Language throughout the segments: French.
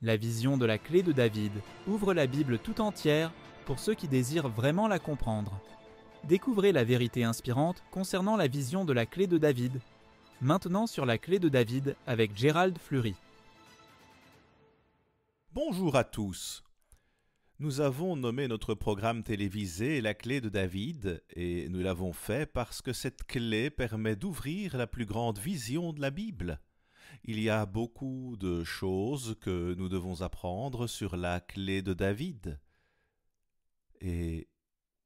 La vision de la clé de David ouvre la Bible tout entière pour ceux qui désirent vraiment la comprendre. Découvrez la vérité inspirante concernant la vision de la clé de David. Maintenant sur la clé de David avec Gérald Fleury. Bonjour à tous. Nous avons nommé notre programme télévisé La clé de David et nous l'avons fait parce que cette clé permet d'ouvrir la plus grande vision de la Bible. Il y a beaucoup de choses que nous devons apprendre sur la clé de David. Et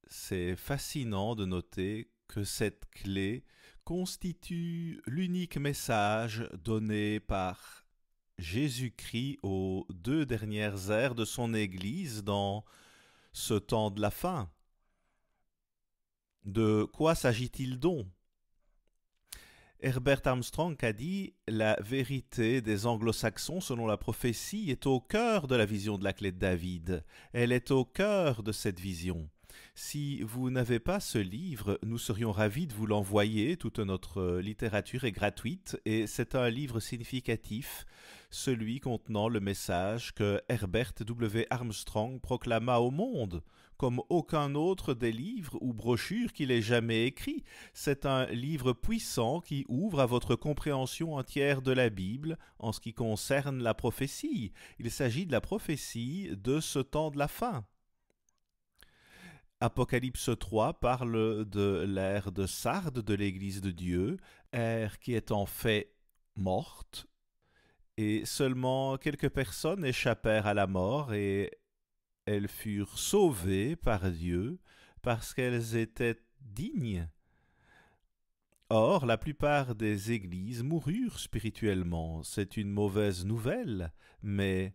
c'est fascinant de noter que cette clé constitue l'unique message donné par Jésus-Christ aux 2 dernières ères de son Église dans ce temps de la fin. De quoi s'agit-il donc? Herbert Armstrong a dit « La vérité des anglo-saxons selon la prophétie est au cœur de la vision de la clé de David. Elle est au cœur de cette vision. » Si vous n'avez pas ce livre, nous serions ravis de vous l'envoyer. Toute notre littérature est gratuite et c'est un livre significatif, celui contenant le message que Herbert W. Armstrong proclama au monde, comme aucun autre des livres ou brochures qu'il ait jamais écrit. C'est un livre puissant qui ouvre à votre compréhension entière de la Bible en ce qui concerne la prophétie. Il s'agit de la prophétie de ce temps de la fin. Apocalypse 3 parle de l'ère de Sardes de l'Église de Dieu, ère qui est en fait morte, et seulement quelques personnes échappèrent à la mort et elles furent sauvées par Dieu parce qu'elles étaient dignes. Or, la plupart des églises moururent spirituellement. C'est une mauvaise nouvelle, mais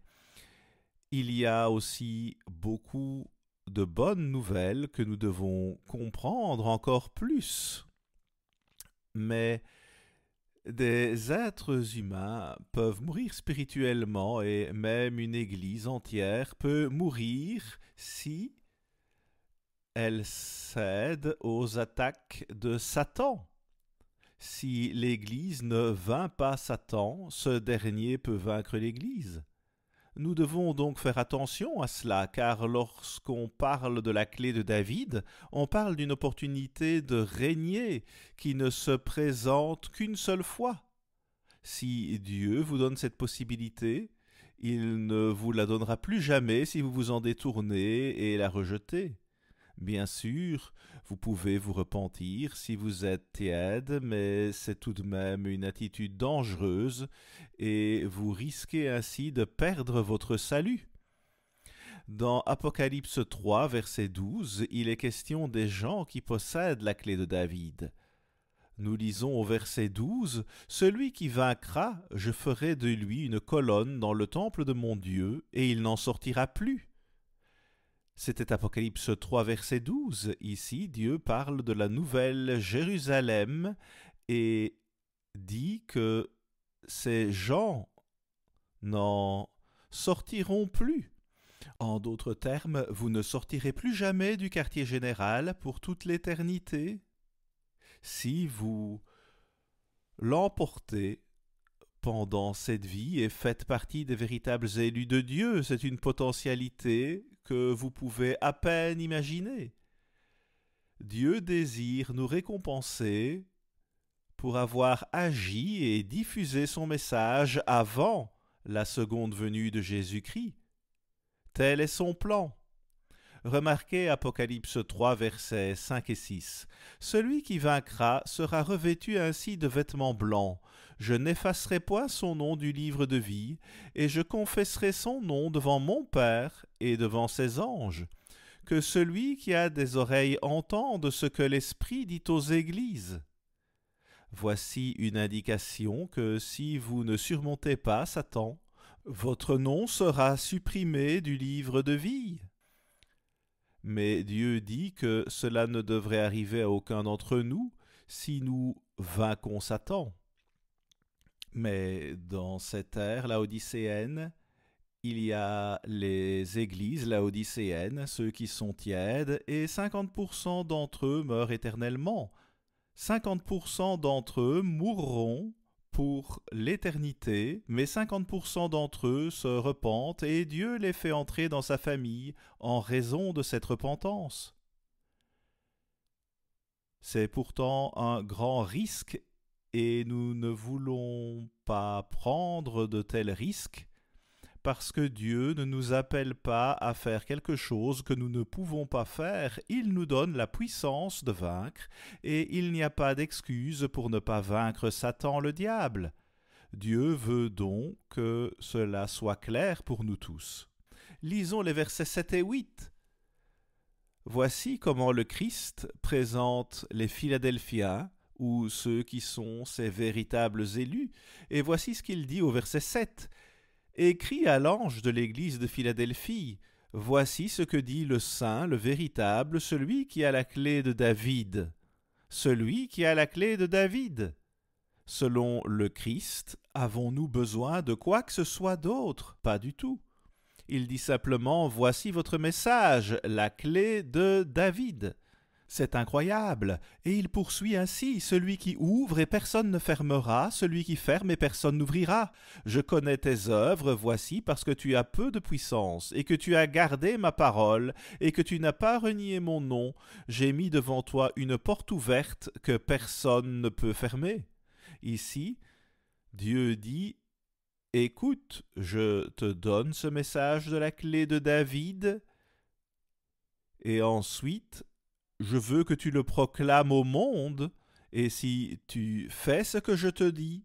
il y a aussi beaucoup de bonnes nouvelles que nous devons comprendre encore plus. Mais des êtres humains peuvent mourir spirituellement et même une église entière peut mourir si elle cède aux attaques de Satan. Si l'église ne vainc pas Satan, ce dernier peut vaincre l'église. Nous devons donc faire attention à cela, car lorsqu'on parle de la clé de David, on parle d'une opportunité de régner qui ne se présente qu'une seule fois. Si Dieu vous donne cette possibilité, il ne vous la donnera plus jamais si vous vous en détournez et la rejetez. Bien sûr, vous pouvez vous repentir si vous êtes tiède, mais c'est tout de même une attitude dangereuse et vous risquez ainsi de perdre votre salut. Dans Apocalypse 3, verset 12, il est question des gens qui possèdent la clé de David. Nous lisons au verset 12 « Celui qui vaincra, je ferai de lui une colonne dans le temple de mon Dieu, et il n'en sortira plus. » C'était Apocalypse 3, verset 12. Ici, Dieu parle de la nouvelle Jérusalem et dit que ces gens n'en sortiront plus. En d'autres termes, vous ne sortirez plus jamais du quartier général pour toute l'éternité. Si vous l'emportez pendant cette vie et faites partie des véritables élus de Dieu, c'est une potentialité que vous pouvez à peine imaginer. Dieu désire nous récompenser pour avoir agi et diffusé son message avant la seconde venue de Jésus-Christ. Tel est son plan. Remarquez Apocalypse 3, versets 5 et 6. « Celui qui vaincra sera revêtu ainsi de vêtements blancs. Je n'effacerai point son nom du livre de vie, et je confesserai son nom devant mon Père et devant ses anges. Que celui qui a des oreilles entende ce que l'Esprit dit aux églises. » Voici une indication que si vous ne surmontez pas Satan, votre nom sera supprimé du livre de vie. Mais Dieu dit que cela ne devrait arriver à aucun d'entre nous si nous vainquons Satan. Mais dans cette ère laodicéenne, il y a les églises laodicéennes, ceux qui sont tièdes, et 50% d'entre eux meurent éternellement. 50% d'entre eux mourront pour l'éternité, mais 50% d'entre eux se repentent et Dieu les fait entrer dans sa famille en raison de cette repentance. C'est pourtant un grand risque et nous ne voulons pas prendre de tels risques parce que Dieu ne nous appelle pas à faire quelque chose que nous ne pouvons pas faire. Il nous donne la puissance de vaincre et il n'y a pas d'excuse pour ne pas vaincre Satan le diable. Dieu veut donc que cela soit clair pour nous tous. Lisons les versets 7 et 8. Voici comment le Christ présente les Philadelphiens, ou ceux qui sont ses véritables élus, et voici ce qu'il dit au verset 7. « Écrit à l'ange de l'église de Philadelphie, voici ce que dit le Saint, le véritable, celui qui a la clé de David. Celui qui a la clé de David. Selon le Christ, avons-nous besoin de quoi que ce soit d'autre? Pas du tout. Il dit simplement « Voici votre message, la clé de David ». C'est incroyable. Et il poursuit ainsi « Celui qui ouvre et personne ne fermera, celui qui ferme et personne n'ouvrira. Je connais tes œuvres, voici, parce que tu as peu de puissance, et que tu as gardé ma parole, et que tu n'as pas renié mon nom. J'ai mis devant toi une porte ouverte que personne ne peut fermer. » Ici, Dieu dit « Écoute, je te donne ce message de la clé de David, et ensuite, je veux que tu le proclames au monde, et si tu fais ce que je te dis,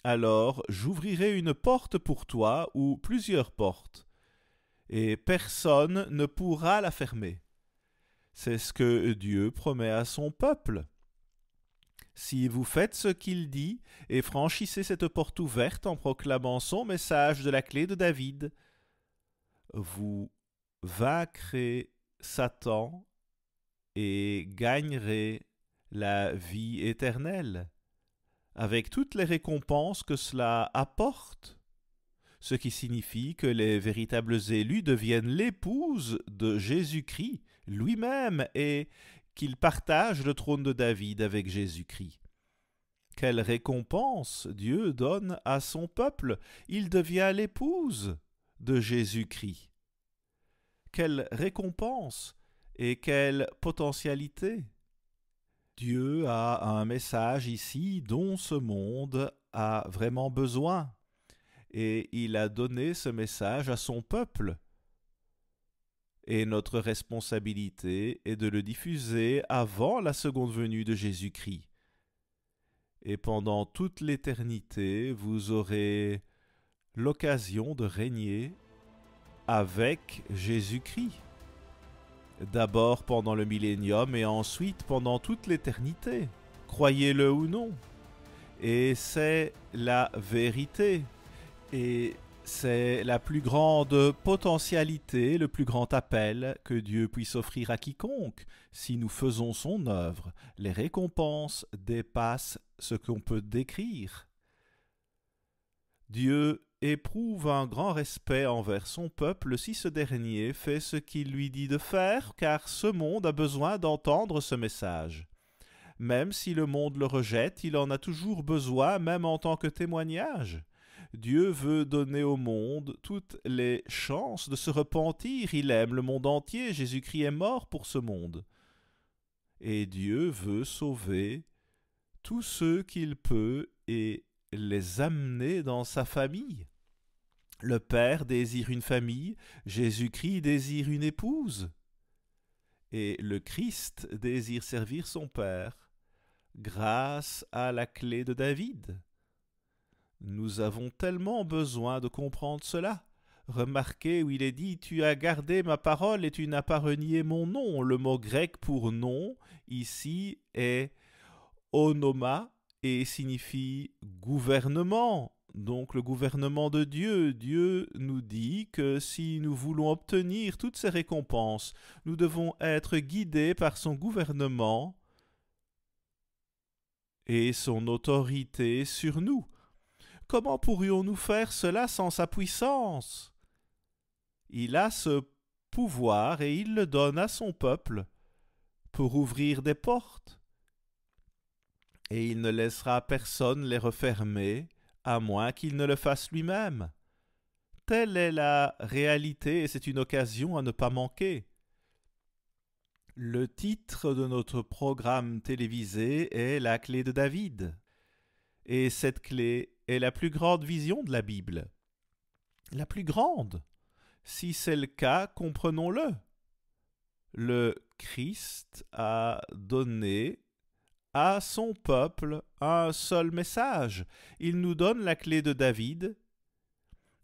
alors j'ouvrirai une porte pour toi ou plusieurs portes, et personne ne pourra la fermer. » C'est ce que Dieu promet à son peuple. Si vous faites ce qu'il dit et franchissez cette porte ouverte en proclamant son message de la clé de David, vous vaincrez Satan et gagnerez la vie éternelle, avec toutes les récompenses que cela apporte, ce qui signifie que les véritables élus deviennent l'épouse de Jésus-Christ lui-même et qu'ils partagent le trône de David avec Jésus-Christ. Quelle récompense Dieu donne à son peuple! Il devient l'épouse de Jésus-Christ. Quelle récompense et quelle potentialité! Dieu a un message ici dont ce monde a vraiment besoin, et il a donné ce message à son peuple. Et notre responsabilité est de le diffuser avant la seconde venue de Jésus-Christ. Et pendant toute l'éternité, vous aurez l'occasion de régner avec Jésus-Christ. D'abord pendant le millénium et ensuite pendant toute l'éternité. Croyez-le ou non. Et c'est la vérité. Et c'est la plus grande potentialité, le plus grand appel que Dieu puisse offrir à quiconque. Si nous faisons son œuvre, les récompenses dépassent ce qu'on peut décrire. Dieu éprouve un grand respect envers son peuple si ce dernier fait ce qu'il lui dit de faire, car ce monde a besoin d'entendre ce message. Même si le monde le rejette, il en a toujours besoin, même en tant que témoignage. Dieu veut donner au monde toutes les chances de se repentir. Il aime le monde entier. Jésus-Christ est mort pour ce monde. Et Dieu veut sauver tous ceux qu'il peut et les amener dans sa famille. Le Père désire une famille, Jésus-Christ désire une épouse. Et le Christ désire servir son Père grâce à la clé de David. Nous avons tellement besoin de comprendre cela. Remarquez où il est dit « Tu as gardé ma parole et tu n'as pas renié mon nom ». Le mot grec pour « nom » ici est « onoma » et signifie « gouvernement ». Donc le gouvernement de Dieu. Dieu nous dit que si nous voulons obtenir toutes ces récompenses, nous devons être guidés par son gouvernement et son autorité sur nous. Comment pourrions-nous faire cela sans sa puissance? Il a ce pouvoir et il le donne à son peuple pour ouvrir des portes. Et il ne laissera personne les refermer à moins qu'il ne le fasse lui-même. Telle est la réalité et c'est une occasion à ne pas manquer. Le titre de notre programme télévisé est La clé de David. Et cette clé est la plus grande vision de la Bible. La plus grande. Si c'est le cas, comprenons-le. Le Christ a donné à son peuple un seul message. Il nous donne la clé de David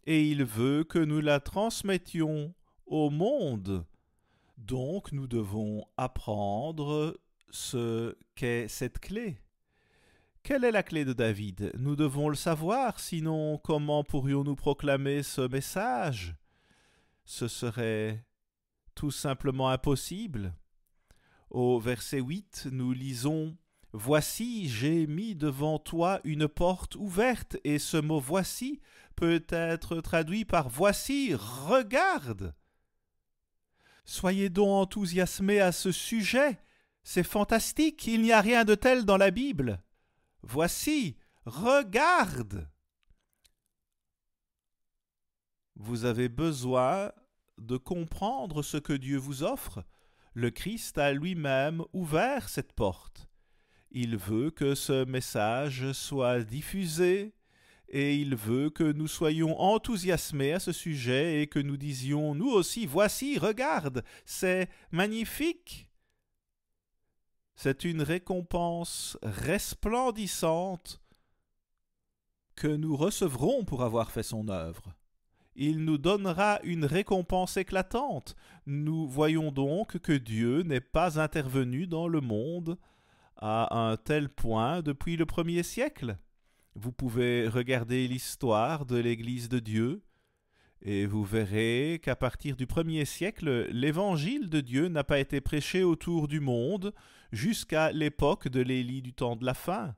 et il veut que nous la transmettions au monde. Donc nous devons apprendre ce qu'est cette clé. Quelle est la clé de David? Nous devons le savoir, sinon comment pourrions-nous proclamer ce message? Ce serait tout simplement impossible. Au verset 8, nous lisons « Voici, j'ai mis devant toi une porte ouverte » et ce mot « voici » peut être traduit par « voici, regarde ». Soyez donc enthousiasmés à ce sujet, c'est fantastique, il n'y a rien de tel dans la Bible. Voici, regarde. Vous avez besoin de comprendre ce que Dieu vous offre. Le Christ a lui-même ouvert cette porte. Il veut que ce message soit diffusé et il veut que nous soyons enthousiasmés à ce sujet et que nous disions nous aussi, voici, regarde, c'est magnifique. C'est une récompense resplendissante que nous recevrons pour avoir fait son œuvre. Il nous donnera une récompense éclatante. Nous voyons donc que Dieu n'est pas intervenu dans le monde à un tel point depuis le 1er siècle. Vous pouvez regarder l'histoire de l'Église de Dieu et vous verrez qu'à partir du 1er siècle, l'évangile de Dieu n'a pas été prêché autour du monde jusqu'à l'époque de l'Élie du temps de la fin.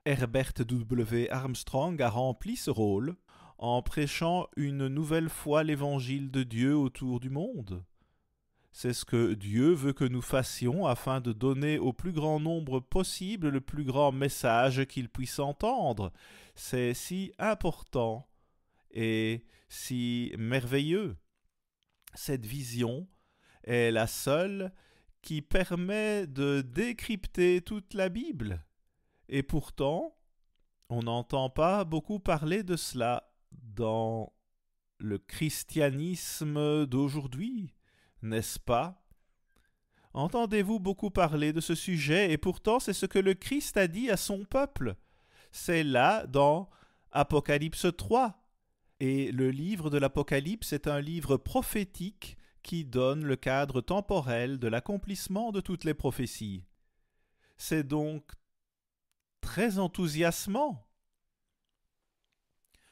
Herbert W. Armstrong a rempli ce rôle en prêchant une nouvelle fois l'évangile de Dieu autour du monde. C'est ce que Dieu veut que nous fassions afin de donner au plus grand nombre possible le plus grand message qu'il puisse entendre. C'est si important et si merveilleux. Cette vision est la seule qui permet de décrypter toute la Bible. Et pourtant, on n'entend pas beaucoup parler de cela dans le christianisme d'aujourd'hui, n'est-ce pas? Entendez-vous beaucoup parler de ce sujet et pourtant c'est ce que le Christ a dit à son peuple. C'est là dans Apocalypse 3. Et le livre de l'Apocalypse est un livre prophétique qui donne le cadre temporel de l'accomplissement de toutes les prophéties. C'est donc très enthousiasmant.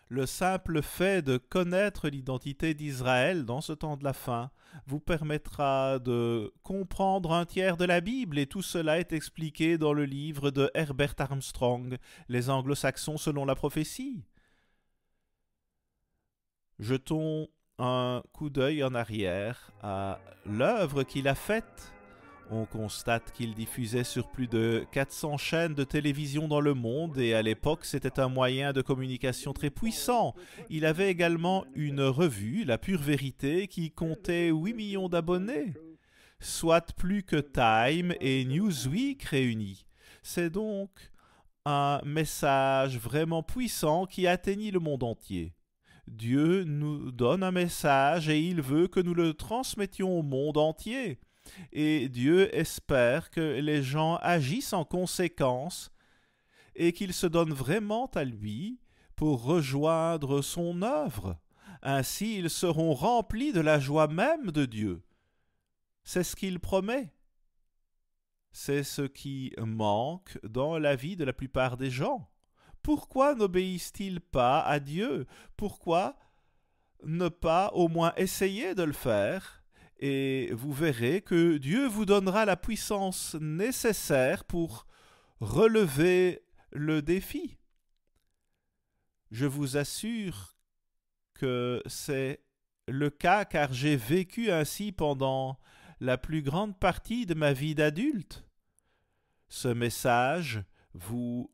Le simple fait de connaître l'identité d'Israël dans ce temps de la fin vous permettra de comprendre un tiers de la Bible et tout cela est expliqué dans le livre de Herbert Armstrong, Les Anglo-Saxons selon la prophétie. Jetons un coup d'œil en arrière à l'œuvre qu'il a faite. On constate qu'il diffusait sur plus de 400 chaînes de télévision dans le monde et à l'époque c'était un moyen de communication très puissant. Il avait également une revue, La Pure Vérité, qui comptait 8 millions d'abonnés, soit plus que Time et Newsweek réunis. C'est donc un message vraiment puissant qui atteignit le monde entier. Dieu nous donne un message et il veut que nous le transmettions au monde entier. Et Dieu espère que les gens agissent en conséquence et qu'ils se donnent vraiment à lui pour rejoindre son œuvre. Ainsi, ils seront remplis de la joie même de Dieu. C'est ce qu'il promet. C'est ce qui manque dans la vie de la plupart des gens. Pourquoi n'obéissent-ils pas à Dieu? Pourquoi ne pas au moins essayer de le faire? Et vous verrez que Dieu vous donnera la puissance nécessaire pour relever le défi. Je vous assure que c'est le cas car j'ai vécu ainsi pendant la plus grande partie de ma vie d'adulte. Ce message vous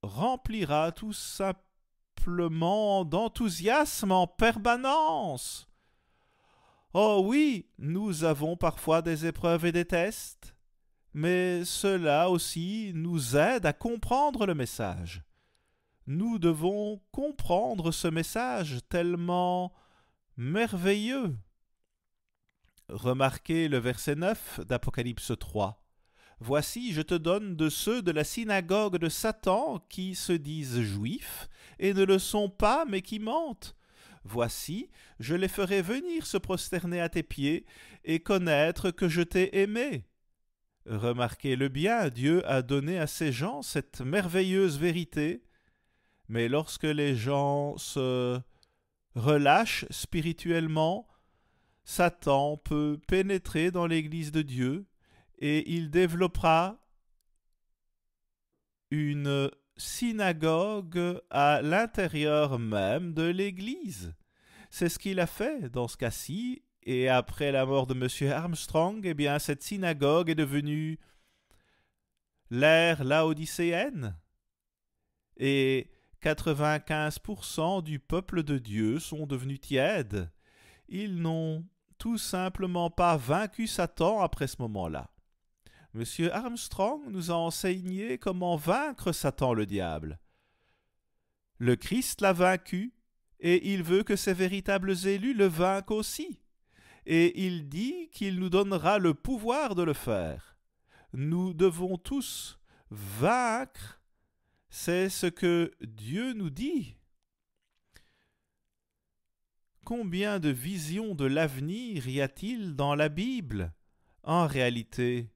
remplira tout simplement d'enthousiasme en permanence. Oh oui, nous avons parfois des épreuves et des tests, mais cela aussi nous aide à comprendre le message. Nous devons comprendre ce message tellement merveilleux. Remarquez le verset 9 d'Apocalypse 3. « Voici, je te donne de ceux de la synagogue de Satan qui se disent juifs et ne le sont pas, mais qui mentent. Voici, je les ferai venir se prosterner à tes pieds et connaître que je t'ai aimé. » Remarquez-le bien, Dieu a donné à ces gens cette merveilleuse vérité, mais lorsque les gens se relâchent spirituellement, Satan peut pénétrer dans l'Église de Dieu et il développera une synagogue à l'intérieur même de l'Église. C'est ce qu'il a fait dans ce cas-ci, et après la mort de M. Armstrong, eh bien, cette synagogue est devenue l'ère laodicéenne, et 95% du peuple de Dieu sont devenus tièdes. Ils n'ont tout simplement pas vaincu Satan après ce moment-là. M. Armstrong nous a enseigné comment vaincre Satan le diable. Le Christ l'a vaincu, et il veut que ses véritables élus le vainquent aussi. Et il dit qu'il nous donnera le pouvoir de le faire. Nous devons tous vaincre, c'est ce que Dieu nous dit. Combien de visions de l'avenir y a-t-il dans la Bible? En réalité,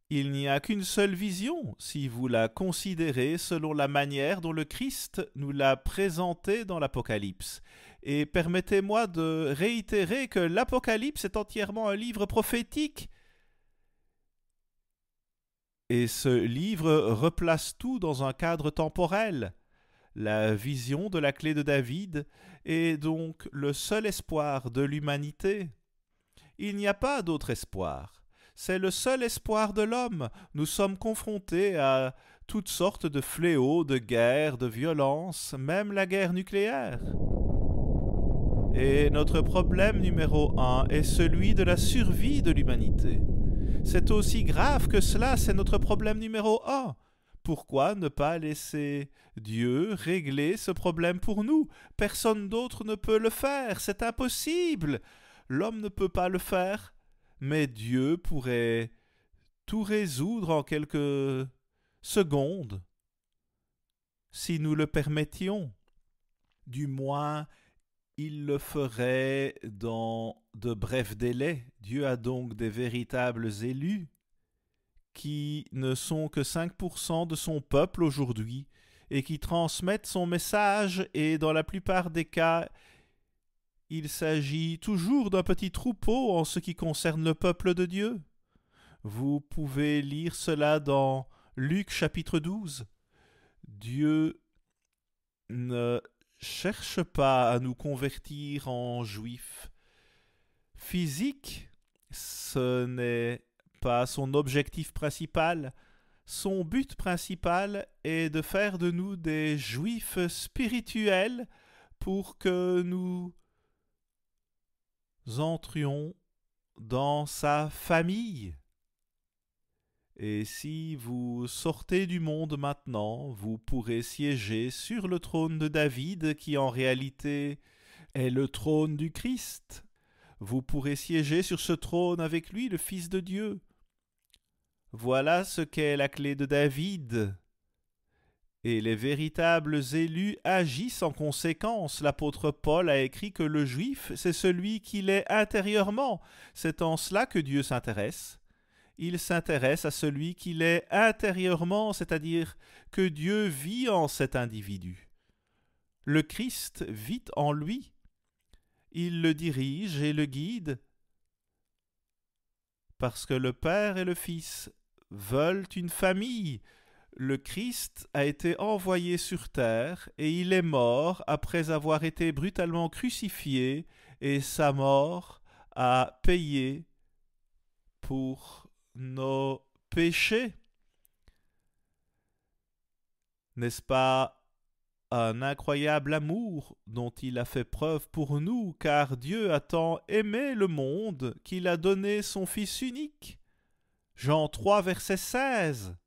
il n'y a qu'une seule vision, si vous la considérez selon la manière dont le Christ nous l'a présentée dans l'Apocalypse. Et permettez-moi de réitérer que l'Apocalypse est entièrement un livre prophétique. Et ce livre replace tout dans un cadre temporel. La vision de la clé de David est donc le seul espoir de l'humanité. Il n'y a pas d'autre espoir. C'est le seul espoir de l'homme. Nous sommes confrontés à toutes sortes de fléaux, de guerres, de violences, même la guerre nucléaire. Et notre problème numéro 1 est celui de la survie de l'humanité. C'est aussi grave que cela, c'est notre problème numéro 1. Pourquoi ne pas laisser Dieu régler ce problème pour nous? Personne d'autre ne peut le faire, c'est impossible. L'homme ne peut pas le faire, mais Dieu pourrait tout résoudre en quelques secondes, si nous le permettions. Du moins, il le ferait dans de brefs délais. Dieu a donc des véritables élus qui ne sont que 5% de son peuple aujourd'hui et qui transmettent son message, et dans la plupart des cas, il s'agit toujours d'un petit troupeau en ce qui concerne le peuple de Dieu. Vous pouvez lire cela dans Luc chapitre 12. Dieu ne cherche pas à nous convertir en juifs physiques, ce n'est pas son objectif principal. Son but principal est de faire de nous des juifs spirituels pour que nous entrions dans sa famille. Et si vous sortez du monde maintenant, vous pourrez siéger sur le trône de David, qui en réalité est le trône du Christ. Vous pourrez siéger sur ce trône avec lui, le Fils de Dieu. Voilà ce qu'est la clé de David. Et les véritables élus agissent en conséquence. L'apôtre Paul a écrit que le juif, c'est celui qui l'est intérieurement. C'est en cela que Dieu s'intéresse. Il s'intéresse à celui qui l'est intérieurement, c'est-à-dire que Dieu vit en cet individu. Le Christ vit en lui. Il le dirige et le guide parce que le Père et le Fils veulent une famille. Le Christ a été envoyé sur terre et il est mort après avoir été brutalement crucifié, et sa mort a payé pour nos péchés. N'est-ce pas un incroyable amour dont il a fait preuve pour nous, car Dieu a tant aimé le monde qu'il a donné son Fils unique. Jean 3, verset 16.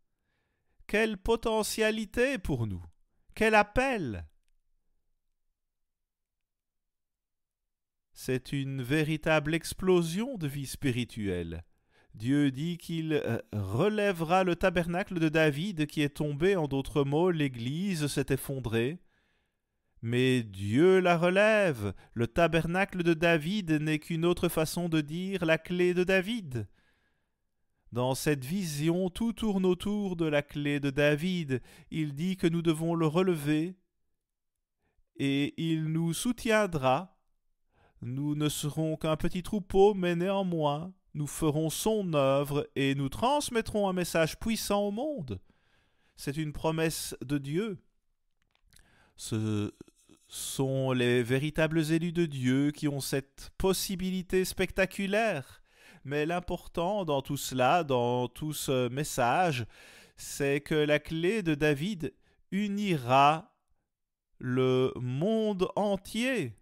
Quelle potentialité pour nous! Quel appel! C'est une véritable explosion de vie spirituelle. Dieu dit qu'il relèvera le tabernacle de David qui est tombé, en d'autres mots, l'Église s'est effondrée. Mais Dieu la relève. Le tabernacle de David n'est qu'une autre façon de dire la clé de David. Dans cette vision, tout tourne autour de la clé de David. Il dit que nous devons le relever et il nous soutiendra. Nous ne serons qu'un petit troupeau, mais néanmoins, nous ferons son œuvre et nous transmettrons un message puissant au monde. C'est une promesse de Dieu. Ce sont les véritables élus de Dieu qui ont cette possibilité spectaculaire. Mais l'important dans tout cela, dans tout ce message, c'est que la clé de David unira le monde entier.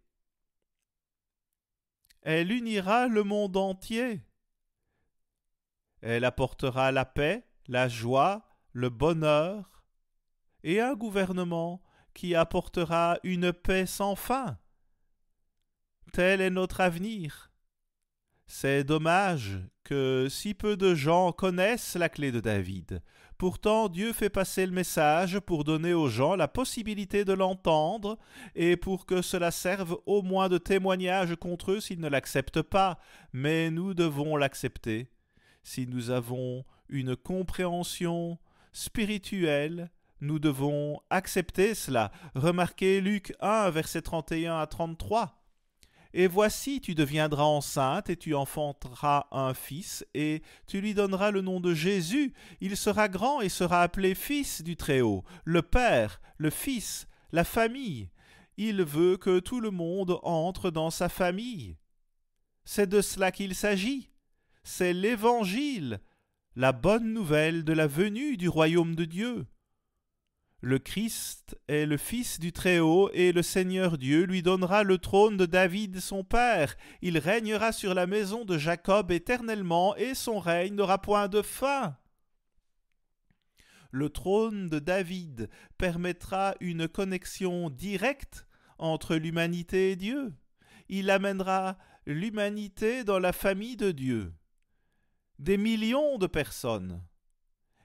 Elle unira le monde entier. Elle apportera la paix, la joie, le bonheur et un gouvernement qui apportera une paix sans fin. Tel est notre avenir. C'est dommage que si peu de gens connaissent la clé de David. Pourtant, Dieu fait passer le message pour donner aux gens la possibilité de l'entendre et pour que cela serve au moins de témoignage contre eux s'ils ne l'acceptent pas. Mais nous devons l'accepter. Si nous avons une compréhension spirituelle, nous devons accepter cela. Remarquez Luc 1, versets 31 à 33. Et voici, tu deviendras enceinte et tu enfanteras un fils et tu lui donneras le nom de Jésus. Il sera grand et sera appelé Fils du Très-Haut, le Père, le Fils, la famille. Il veut que tout le monde entre dans sa famille. C'est de cela qu'il s'agit. C'est l'Évangile, la bonne nouvelle de la venue du royaume de Dieu. Le Christ est le Fils du Très-Haut et le Seigneur Dieu lui donnera le trône de David son père. Il régnera sur la maison de Jacob éternellement et son règne n'aura point de fin. Le trône de David permettra une connexion directe entre l'humanité et Dieu. Il amènera l'humanité dans la famille de Dieu. Des millions de personnes.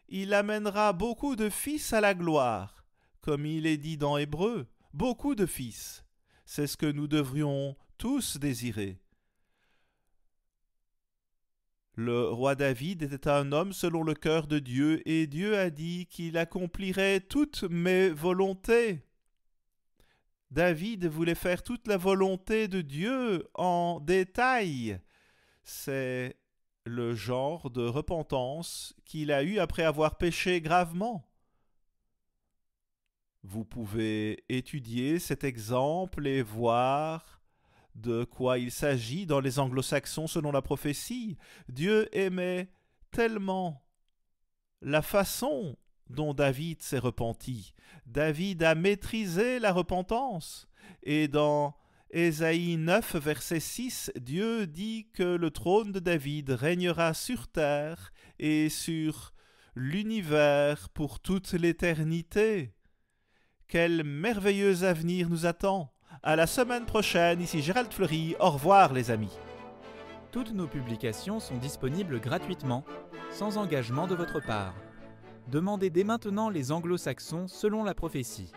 Il amènera beaucoup de fils à la gloire, comme il est dit dans Hébreux, beaucoup de fils. C'est ce que nous devrions tous désirer. Le roi David était un homme selon le cœur de Dieu, et Dieu a dit qu'il accomplirait toutes mes volontés. David voulait faire toute la volonté de Dieu en détail. C'est le genre de repentance qu'il a eu après avoir péché gravement. Vous pouvez étudier cet exemple et voir de quoi il s'agit dans les anglo-saxons selon la prophétie. Dieu aimait tellement la façon dont David s'est repenti. David a maîtrisé la repentance. Et dans Ésaïe 9, verset 6, Dieu dit que le trône de David régnera sur terre et sur l'univers pour toute l'éternité. Quel merveilleux avenir nous attend! À la semaine prochaine, ici Gérald Fleury, au revoir les amis. Toutes nos publications sont disponibles gratuitement, sans engagement de votre part. Demandez dès maintenant les anglo-saxons selon la prophétie.